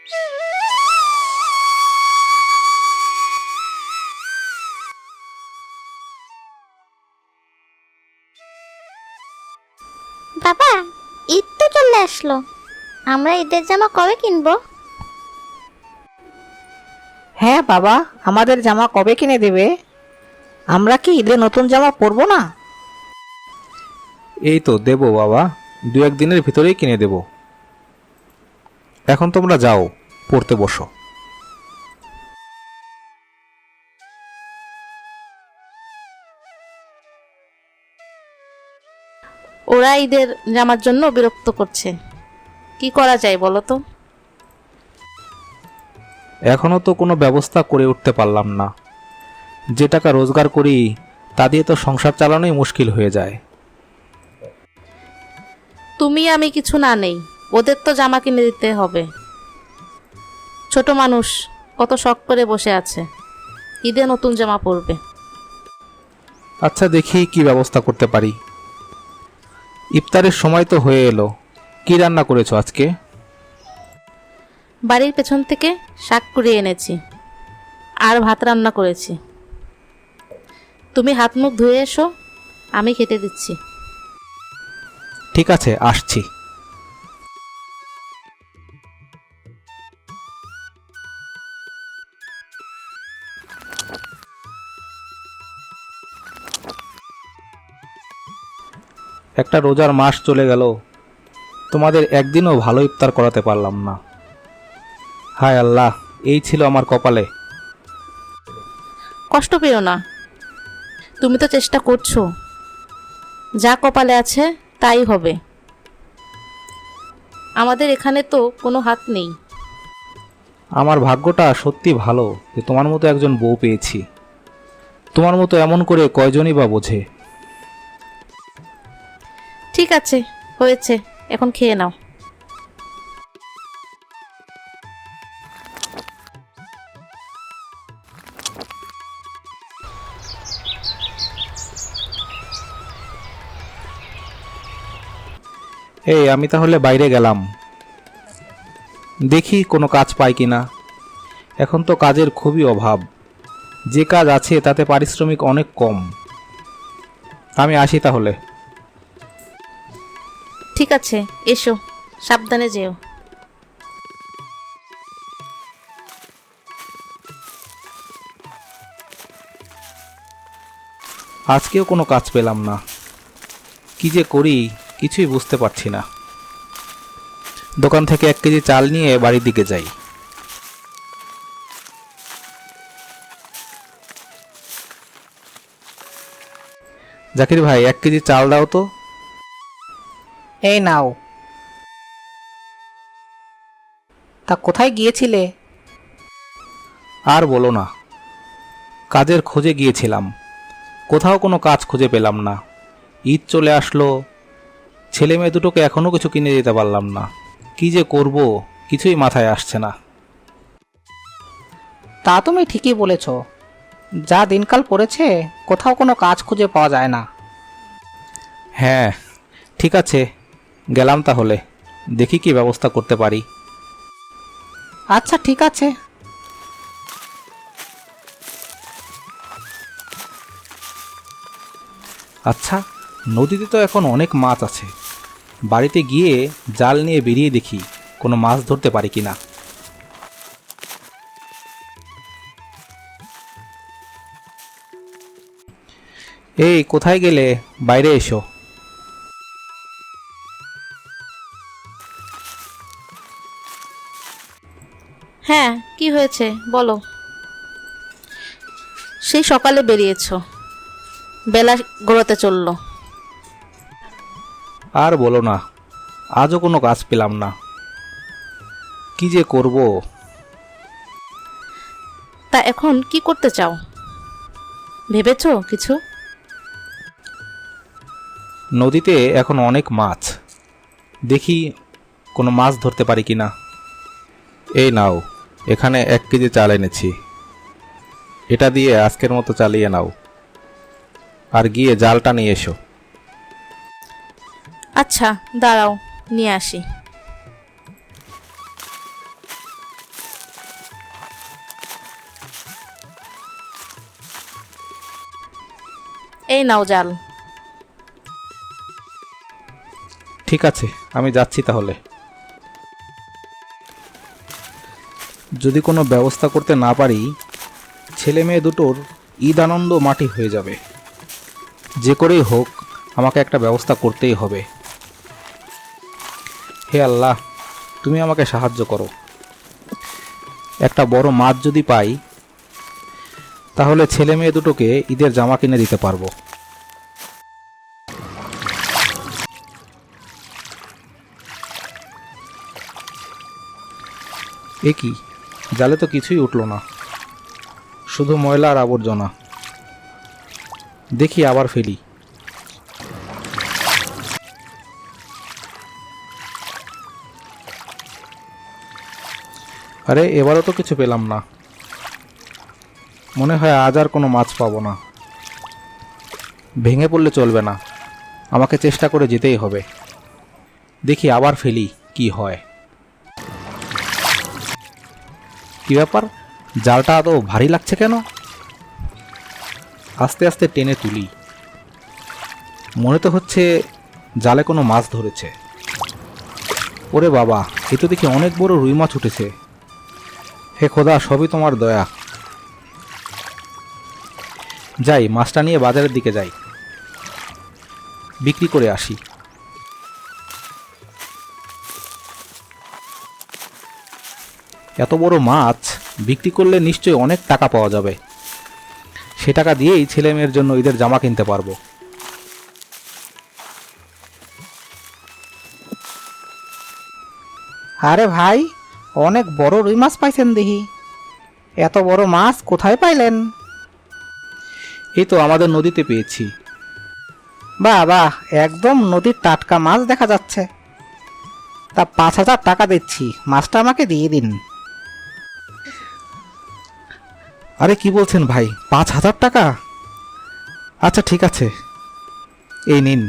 বাবা, ঈদ তো চলে আসলো, আমরা ঈদের জামা কবে কিনবো? হ্যাঁ বাবা, আমাদের জামা কবে কিনে দেবে? আমরা কি ঈদে নতুন জামা পরবো না? এই তো দেবো বাবা, 2-1 দিনের ভিতরেই কিনে দেব। এখন তোমরা যাও, পড়তে বসো। ওরা ঈদের জামার জন্য বিরক্ত করছে, কি করা যায় বলো তো? এখনো তো কোনো ব্যবস্থা করে উঠতে পারলাম না। যে টাকা রোজগার করি তা দিয়ে তো সংসার চালানোই মুশকিল হয়ে যায়। তুমি আমি কিছু না নেই, ওদের তো জামা কিনে দিতে হবে। ছোট মানুষ কত শখ করে বসে আছে, ঈদে নতুন জামা পরবে। আচ্ছা, দেখি কি ব্যবস্থা করতে পারি। ইফতারের সময় তো হয়ে এলো, কি রান্না করেছো আজকে? বাড়ির পেছন থেকে শাক কুড়িয়ে এনেছি আর ভাত রান্না করেছি। তুমি হাত মুখ ধুয়ে এসো, আমি খেতে দিচ্ছি। ঠিক আছে, আসছি। একটা রোজার মাস চলে গেল, তোমাদের একদিনও ভালো ইফতার করাতে পারলাম না। হায় আল্লাহ, এই ছিল আমার কপালে। কষ্ট পেও না, তুমি তো চেষ্টা করছো, যা কপালে আছে তাই হবে। আমাদের এখানে তো কোনো হাত নেই। আমার ভাগ্যটা সত্যি ভালো যে তোমার মতো একজন বউ পেয়েছি। তোমার মতো এমন করে কয়জনই বা বোঝে। ঠিক আছে, হয়েছে, এখন খেয়ে নাও। এই আমি তাহলে বাইরে গেলাম, দেখি কোনো কাজ পাই কিনা। এখন তো কাজের খুবই অভাব, যে কাজ আছে তাতে পারিশ্রমিক অনেক কম। আমি আসি তাহলে। ঠিক আছে, এসো, সাবধানে যেও। আজকেও কোনো কাজ পেলাম না, কি যে করি কিছুই বুঝতে পারছি না। দোকান থেকে 1 কেজি চাল নিয়ে বাড়ির দিকে যাই। জাকির ভাই, 1 কেজি চাল দাও তো। এই নাও। তা কোথায় গিয়েছিলে? আর বলো না, কাজের খোঁজে গিয়েছিলাম, কোথাও কোনো কাজ খুঁজে পেলাম না। ঈদ চলে আসলো, ছেলে মেয়ে দুটোকে এখনো কিছু কিনে দিতে পারলাম না। কি যে করব কিছুই মাথায় আসছে না। তা তুমি ঠিকই বলেছ, যা দিনকাল পড়েছে কোথাও কোনো কাজ খুঁজে পাওয়া যায় না। হ্যাঁ, ঠিক আছে, গেলাম তাহলে, দেখি কি ব্যবস্থা করতে পারি। আচ্ছা ঠিক আছে। আচ্ছা, নদীতে তো এখন অনেক মাছ আছে, বাড়িতে গিয়ে জাল নিয়ে বেরিয়ে দেখি কোনো মাছ ধরতে পারি কিনা। এই কোথায় গেলে, বাইরে এসো। হ্যাঁ, কি হয়েছে বলো? সেই সকালে বেরিয়েছো, বেলা গড়াতে চললো। আর বলো না, আজও কোনো কাজ পেলাম না, কি যে করব। তা এখন কি করতে চাও, ভেবেছো কিছু? নদীতে এখন অনেক মাছ, দেখি কোনো মাছ ধরতে পারি কিনা। এই নাও, এখানে 1 কেজি চাল এনেছি, এটা দিয়ে আজকের মতো চালিয়ে নাও, আর গিয়ে জালটা নিয়ে এসো। আচ্ছা দাঁড়াও, নিয়ে আসি। এই নাও জাল। ঠিক আছে, আমি যাচ্ছি তাহলে। যদি কোনো ব্যবস্থা করতে না পারি, ছেলে মেয়ে দুটোর ঈদ আনন্দ মাটি হয়ে যাবে। যে করেই হোক আমাকে একটা ব্যবস্থা করতেই হবে। হে আল্লাহ, তুমি আমাকে সাহায্য করো। একটা বড় মাছ যদি পাই, তাহলে ছেলে মেয়ে দুটোকে ঈদের জামা কিনে দিতে পারবো। এ কি, জালে তো কিছুই উঠল না, শুধু ময়লা আর আবর্জনা। দেখি আবার ফেলি। আরে, এবারও তো কিছু পেলাম না। মনে হয় আজ আর কোনো মাছ পাবো না। ভেঙে পড়লে চলবে না, আমাকে চেষ্টা করে যেতেই হবে। দেখি আবার ফেলি, কি হয়। কি ব্যাপার, জালটা এত ভারী লাগছে কেন? আস্তে আস্তে টেনে তুলি। মনে তো হচ্ছে জালে কোনো মাছ ধরেছে। ওরে বাবা, এ তো দেখি অনেক বড় রুই মাছ উঠেছে। হে খোদা, সবই তোমার দয়া। যাই, মাছটা নিয়ে বাজারের দিকে যাই, বিক্রি করে আসি। এত বড় মাছ বিক্রি করলে নিশ্চয়ই অনেক টাকা পাওয়া যাবে। সে টাকা দিয়েই ছেলে মেয়ের জন্য ঈদের জামা কিনতে পারবো। আরে ভাই, অনেক বড় রুই মাছ পাইছেন দেখি। এত বড় মাছ কোথায় পাইলেন? এই তো আমাদের নদীতে পেয়েছি। বাহ বাহ, একদম নদীর টাটকা মাছ দেখা যাচ্ছে। তা 5,000 টাকা দিচ্ছি, মাছটা আমাকে দিয়ে দিন। আরে কি বলছেন ভাই, 5,000 টাকা? আচ্ছা ঠিক আছে, এই নিন।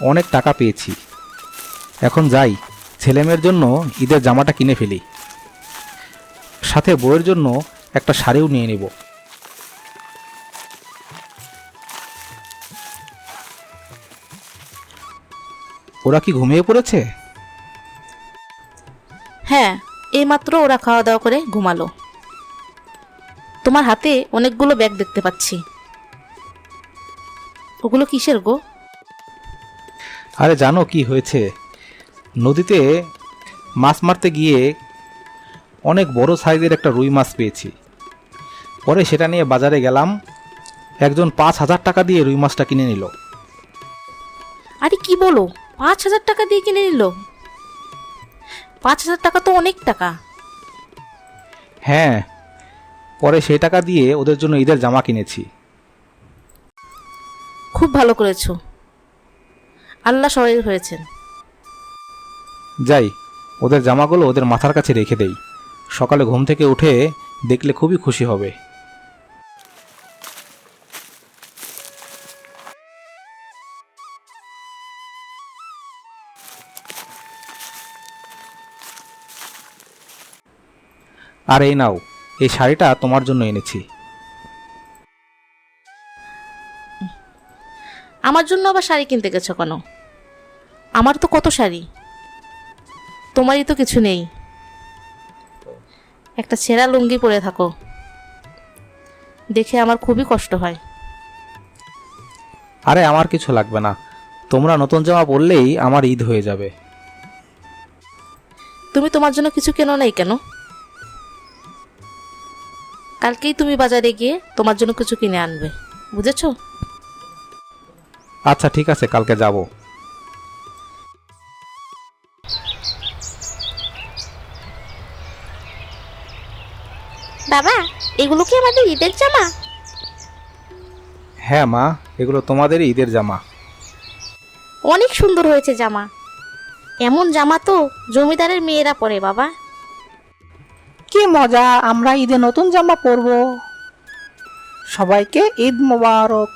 অনেক টাকা পেয়েছি, এখন যাই, ছেলেমেয়ের জন্য ঈদের জামাটা কিনে ফেলি। সাথে বউয়ের জন্য একটা শাড়িও নিয়ে নেব। ওরা কি ঘুমিয়ে পড়েছে? হ্যাঁ, এইমাত্র ওরা খাওয়া দাওয়া করে ঘুমালো। তোমার হাতে অনেকগুলো ব্যাগ দেখতে পাচ্ছি, ওগুলো কিসের গো? আরে জানো কি হয়েছে, নদীতে মাছ মারতে গিয়ে অনেক বড় সাইজের একটা রুই মাছ পেয়েছি। পরে সেটা নিয়ে বাজারে গেলাম, একজন 5,000 টাকা দিয়ে রুই মাছটা কিনে নিল। আরে কি বলো, 5,000 টাকা দিয়ে কিনে নিল? 5,000 টাকা তো অনেক টাকা। হ্যাঁ, পরে সেই টাকা দিয়ে ওদের জন্য ঈদের জামা কিনেছি। খুব ভালো করেছো, আল্লাহ সহায় হয়েছেন। যাই, ওদের জামাগুলো ওদের মাথার কাছে রেখে দেই, সকালে ঘুম থেকে উঠে দেখলে খুবই খুশি হবে। আর এই নাও, এই শাড়িটা তোমার জন্য এনেছি। আমার জন্য আবার শাড়ি কিনতে গেছো কেন? আমার তো কত শাড়ি, তোমারই তো কিছু নেই। একটা ছেঁড়া লুঙ্গি পরে থাকো, দেখে আমার খুবই কষ্ট হয়। আরে আমার কিছু লাগবে না, তোমরা নতুন জামা পরলেই আমার ঈদ হয়ে যাবে। তুমি তোমার জন্য কিছু কেনো নাই কেন? কালকেই তুমি বাজারে গিয়ে তোমার জন্য কিছু কিনে আনবে, বুঝেছো? আচ্ছা ঠিক আছে, কালকে যাব। বাবা, এগুলো কি আমাদের ঈদের জামা? হ্যাঁ মা, এগুলো তোমাদেরই ঈদের জামা। অনেক সুন্দর হয়েছে জামা। এমন জামা তো জমিদারের মেয়েরা পরে বাবা। কি মজা, আমরা ঈদে নতুন জামা পরবো। সবাইকে ঈদ মোবারক।